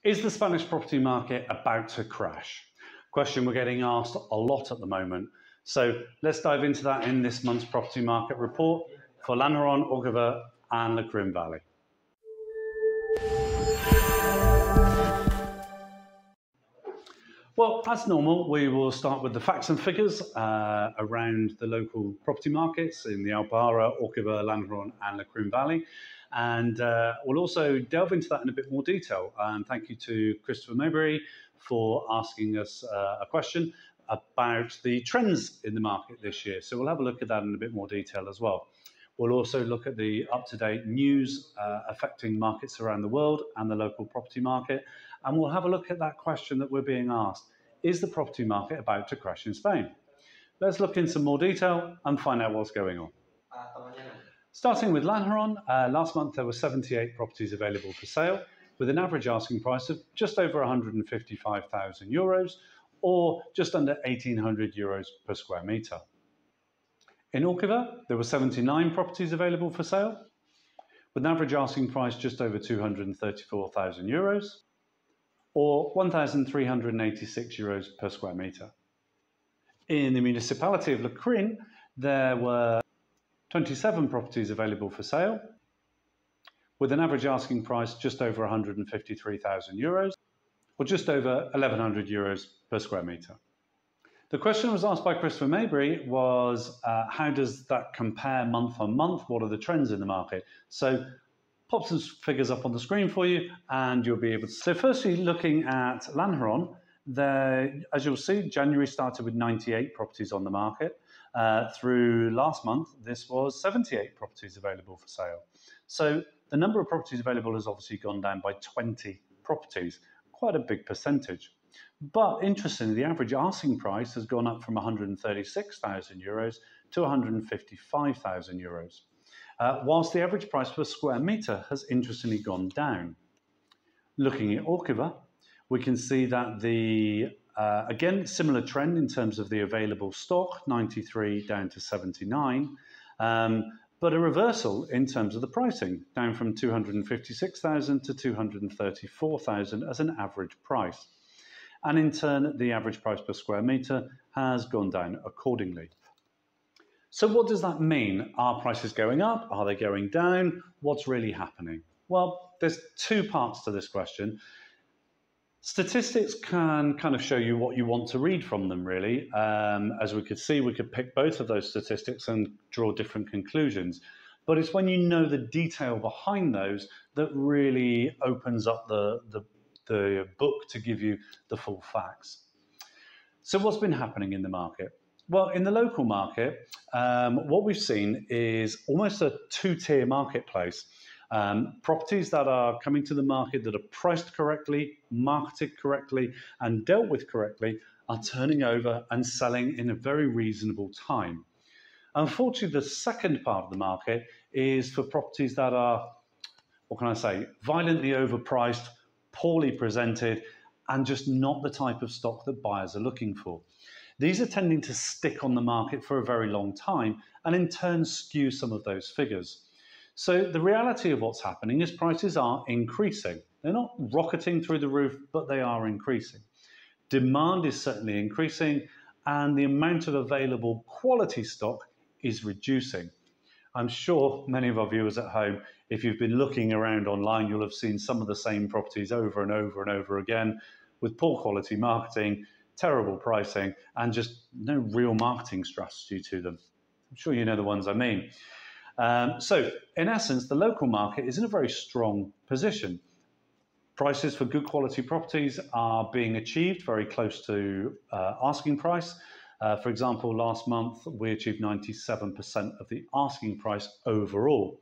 Is the Spanish property market about to crash? Question we're getting asked a lot at the moment. So let's dive into that in this month's property market report for Lanajron, Orguva and Lecrin Valley. Well, as normal, we will start with the facts and figures around the local property markets in the Alpujarra, Orguva, Lanajron and Lecrin Valley. And we'll also delve into that in a bit more detail. And thank you to Christopher Maybury for asking us a question about the trends in the market this year. So we'll have a look at that in a bit more detail as well. We'll also look at the up-to-date news affecting markets around the world and the local property market. And we'll have a look at that question that we're being asked. Is the property market about to crash in Spain? Let's look in some more detail and find out what's going on. Starting with Lanajron, last month there were 78 properties available for sale with an average asking price of just over 155,000 euros or just under 1,800 euros per square metre. In Orguva, there were 79 properties available for sale with an average asking price just over 234,000 euros or 1,386 euros per square metre. In the municipality of Lecrin, there were 27 properties available for sale with an average asking price just over 153,000 euros or just over 1,100 euros per square metre. The question was asked by Christopher Maybury was how does that compare month on month? What are the trends in the market? So pop some figures up on the screen for you and you'll be able to. So firstly, looking at Lanajron, as you'll see, January started with 98 properties on the market. Through last month, this was 78 properties available for sale. So the number of properties available has obviously gone down by 20 properties, quite a big percentage. But interestingly, the average asking price has gone up from 136,000 euros to 155,000 euros, whilst the average price per square metre has interestingly gone down. Looking at Orguva, we can see that again, similar trend in terms of the available stock, 93 down to 79, but a reversal in terms of the pricing, down from 256,000 to 234,000 as an average price. And in turn, the average price per square metre has gone down accordingly. So what does that mean? Are prices going up? Are they going down? What's really happening? Well, there's two parts to this question. Statistics can kind of show you what you want to read from them, really. As we could see, we could pick both of those statistics and draw different conclusions. But it's when you know the detail behind those that really opens up the book to give you the full facts. So what's been happening in the market? Well, in the local market, what we've seen is almost a two-tier marketplace. Properties that are coming to the market that are priced correctly, marketed correctly, and dealt with correctly are turning over and selling in a very reasonable time. Unfortunately, the second part of the market is for properties that are, what can I say, violently overpriced, poorly presented, and just not the type of stock that buyers are looking for. These are tending to stick on the market for a very long time and in turn skew some of those figures. So the reality of what's happening is prices are increasing. They're not rocketing through the roof, but they are increasing. Demand is certainly increasing and the amount of available quality stock is reducing. I'm sure many of our viewers at home, if you've been looking around online, you'll have seen some of the same properties over and over and over again with poor quality marketing, terrible pricing, and just no real marketing strategy to them. I'm sure you know the ones I mean. So in essence, the local market is in a very strong position. Prices for good quality properties are being achieved very close to asking price. For example, last month, we achieved 97% of the asking price overall.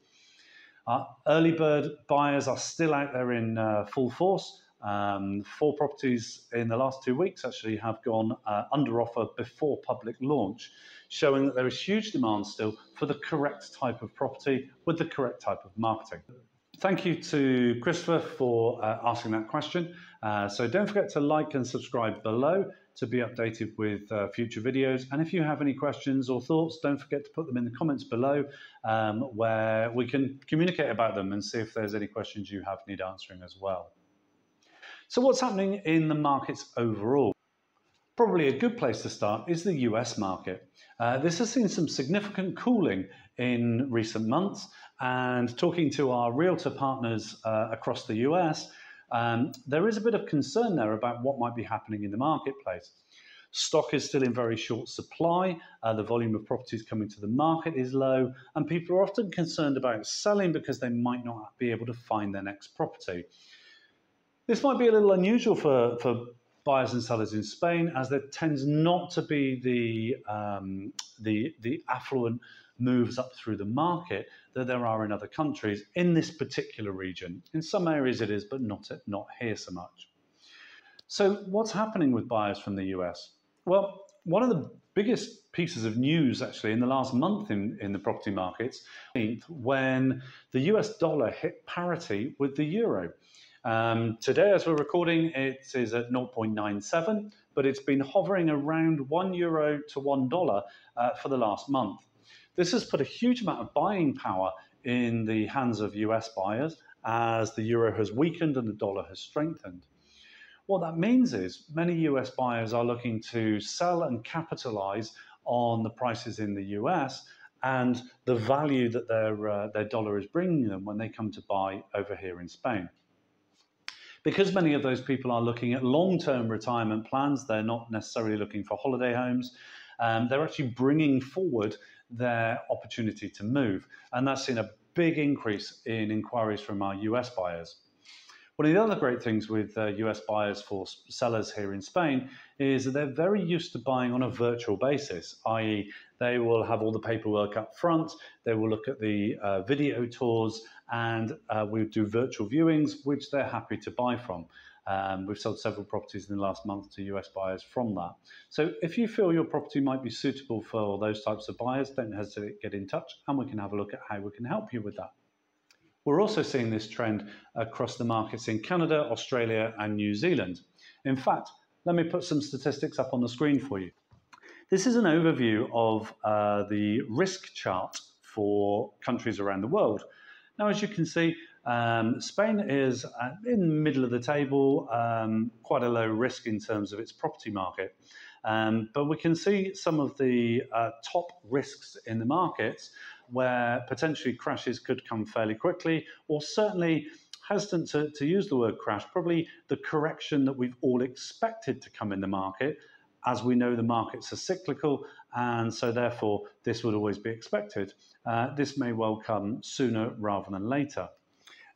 Early bird buyers are still out there in full force. 4 properties in the last 2 weeks actually have gone under offer before public launch, showing that there is huge demand still for the correct type of property with the correct type of marketing. Thank you to Christopher for asking that question. So don't forget to like and subscribe below to be updated with future videos. And if you have any questions or thoughts, don't forget to put them in the comments below where we can communicate about them and see if there's any questions you have need answering as well. So what's happening in the markets overall? Probably a good place to start is the US market. This has seen some significant cooling in recent months, and talking to our realtor partners across the US, there is a bit of concern there about what might be happening in the marketplace. Stock is still in very short supply, the volume of properties coming to the market is low, and people are often concerned about selling because they might not be able to find their next property. This might be a little unusual for buyers and sellers in Spain, as there tends not to be the affluent moves up through the market that there are in other countries in this particular region. In some areas it is, but not here so much. So what's happening with buyers from the US? Well, one of the biggest pieces of news actually in the last month in the property markets, when the US dollar hit parity with the euro. Today, as we're recording, it is at 0.97, but it's been hovering around €1 to $1 for the last month. This has put a huge amount of buying power in the hands of US buyers as the euro has weakened and the dollar has strengthened. What that means is many US buyers are looking to sell and capitalize on the prices in the US and the value that their dollar is bringing them when they come to buy over here in Spain. Because many of those people are looking at long-term retirement plans, they're not necessarily looking for holiday homes, they're actually bringing forward their opportunity to move. And that's seen a big increase in inquiries from our US buyers. One of the other great things with US buyers for sellers here in Spain is that they're very used to buying on a virtual basis, i.e. they will have all the paperwork up front, they will look at the video tours, and we do virtual viewings, which they're happy to buy from. We've sold several properties in the last month to US buyers from that. So if you feel your property might be suitable for those types of buyers, don't hesitate to get in touch and we can have a look at how we can help you with that. We're also seeing this trend across the markets in Canada, Australia, and New Zealand. In fact, let me put some statistics up on the screen for you. This is an overview of the risk chart for countries around the world. Now, as you can see, Spain is in the middle of the table, quite a low risk in terms of its property market. But we can see some of the top risks in the markets where potentially crashes could come fairly quickly, or certainly, hesitant to use the word crash, probably the correction that we've all expected to come in the market. As we know, the markets are cyclical, and so therefore this would always be expected. This may well come sooner rather than later.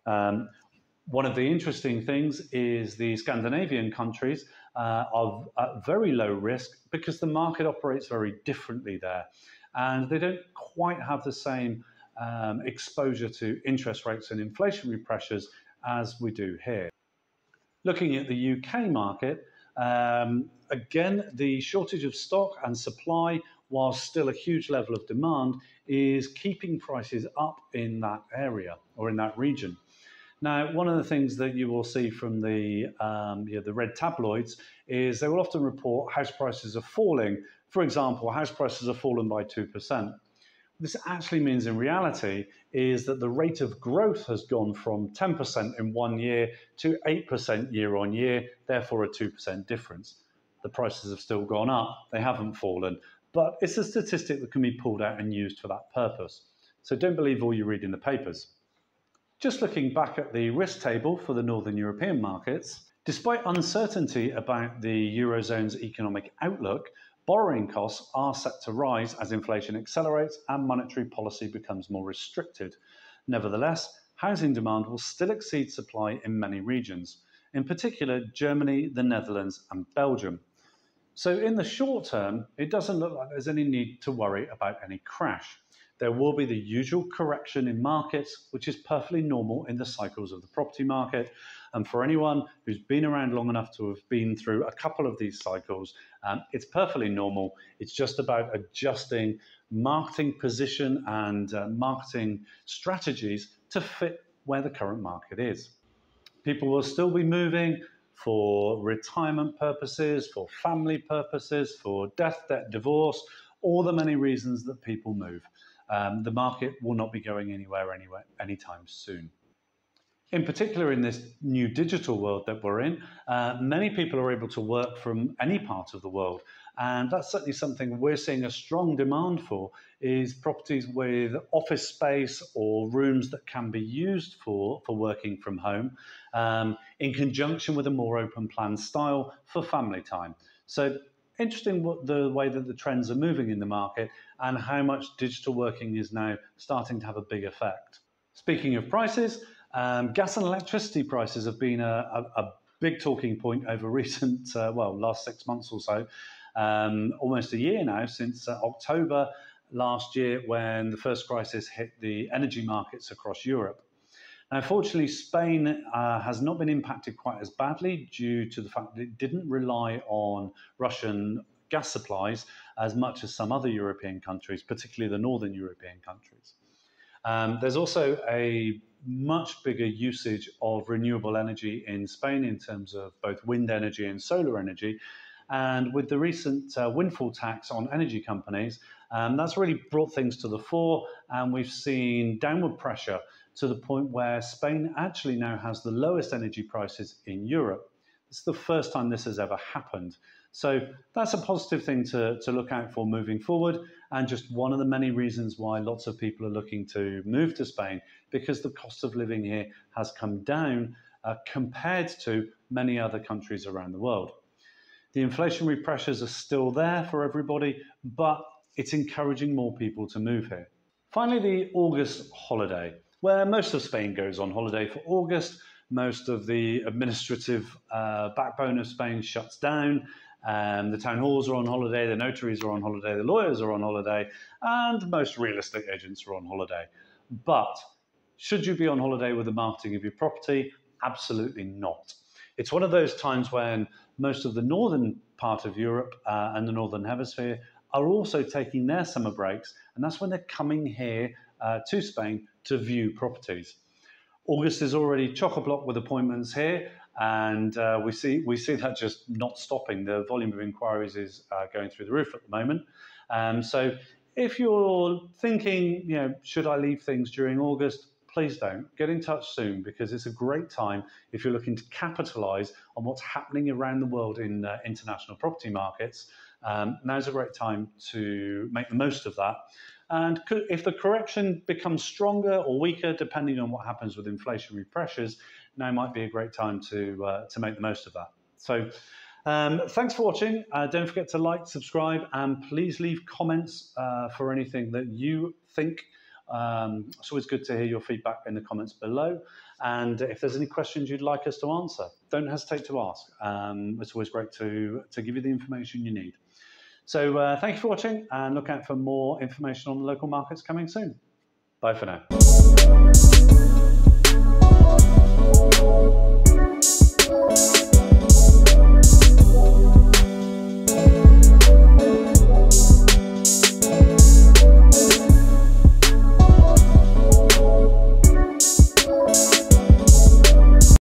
One of the interesting things is the Scandinavian countries are at very low risk because the market operates very differently there. And they don't quite have the same exposure to interest rates and inflationary pressures as we do here. Looking at the UK market, again, the shortage of stock and supply, while still a huge level of demand, is keeping prices up in that area or in that region. Now, one of the things that you will see from the red tabloids is they will often report house prices are falling. For example, house prices have fallen by 2%. This actually means in reality is that the rate of growth has gone from 10% in 1 year to 8% year on year, therefore a 2% difference. The prices have still gone up, they haven't fallen, but it's a statistic that can be pulled out and used for that purpose. So don't believe all you read in the papers. Just looking back at the risk table for the Northern European markets, despite uncertainty about the Eurozone's economic outlook, borrowing costs are set to rise as inflation accelerates and monetary policy becomes more restricted. Nevertheless, housing demand will still exceed supply in many regions, in particular Germany, the Netherlands, and Belgium. So in the short term, it doesn't look like there's any need to worry about any crash. There will be the usual correction in markets, which is perfectly normal in the cycles of the property market. And for anyone who's been around long enough to have been through a couple of these cycles, it's perfectly normal. It's just about adjusting marketing position and marketing strategies to fit where the current market is. People will still be moving for retirement purposes, for family purposes, for death, divorce, all the many reasons that people move. The market will not be going anywhere anytime soon. In particular, in this new digital world that we're in, many people are able to work from any part of the world. And that's certainly something we're seeing a strong demand for, is properties with office space or rooms that can be used for working from home, in conjunction with a more open plan style for family time. So interesting the way that the trends are moving in the market and how much digital working is now starting to have a big effect. Speaking of prices, gas and electricity prices have been a big talking point over recent, last 6 months or so, almost a year now, since October last year, when the first crisis hit the energy markets across Europe. Now, fortunately, Spain has not been impacted quite as badly due to the fact that it didn't rely on Russian gas supplies as much as some other European countries, particularly the northern European countries. There's also a much bigger usage of renewable energy in Spain in terms of both wind energy and solar energy. And with the recent windfall tax on energy companies, that's really brought things to the fore, and we've seen downward pressure to the point where Spain actually now has the lowest energy prices in Europe. It's the first time this has ever happened. So that's a positive thing to look out for moving forward, and just one of the many reasons why lots of people are looking to move to Spain, because the cost of living here has come down compared to many other countries around the world. The inflationary pressures are still there for everybody, but it's encouraging more people to move here. Finally, the August holiday, where most of Spain goes on holiday for August. Most of the administrative backbone of Spain shuts down. The town halls are on holiday, the notaries are on holiday, the lawyers are on holiday, and most real estate agents are on holiday. But should you be on holiday with the marketing of your property? Absolutely not. It's one of those times when most of the northern part of Europe and the northern hemisphere are also taking their summer breaks, and that's when they're coming here to Spain to view properties. August is already chock-a-block with appointments here, and we see that just not stopping. The volume of inquiries is going through the roof at the moment. So if you're thinking, should I leave things during August? Please don't. Get in touch soon, because it's a great time if you're looking to capitalize on what's happening around the world in international property markets. Now's a great time to make the most of that. And if the correction becomes stronger or weaker, depending on what happens with inflationary pressures, now might be a great time to make the most of that. So thanks for watching. Don't forget to like, subscribe, and please leave comments for anything that you think. It's always good to hear your feedback in the comments below. And if there's any questions you'd like us to answer, don't hesitate to ask. It's always great to give you the information you need. So thank you for watching, and look out for more information on the local markets coming soon. Bye for now.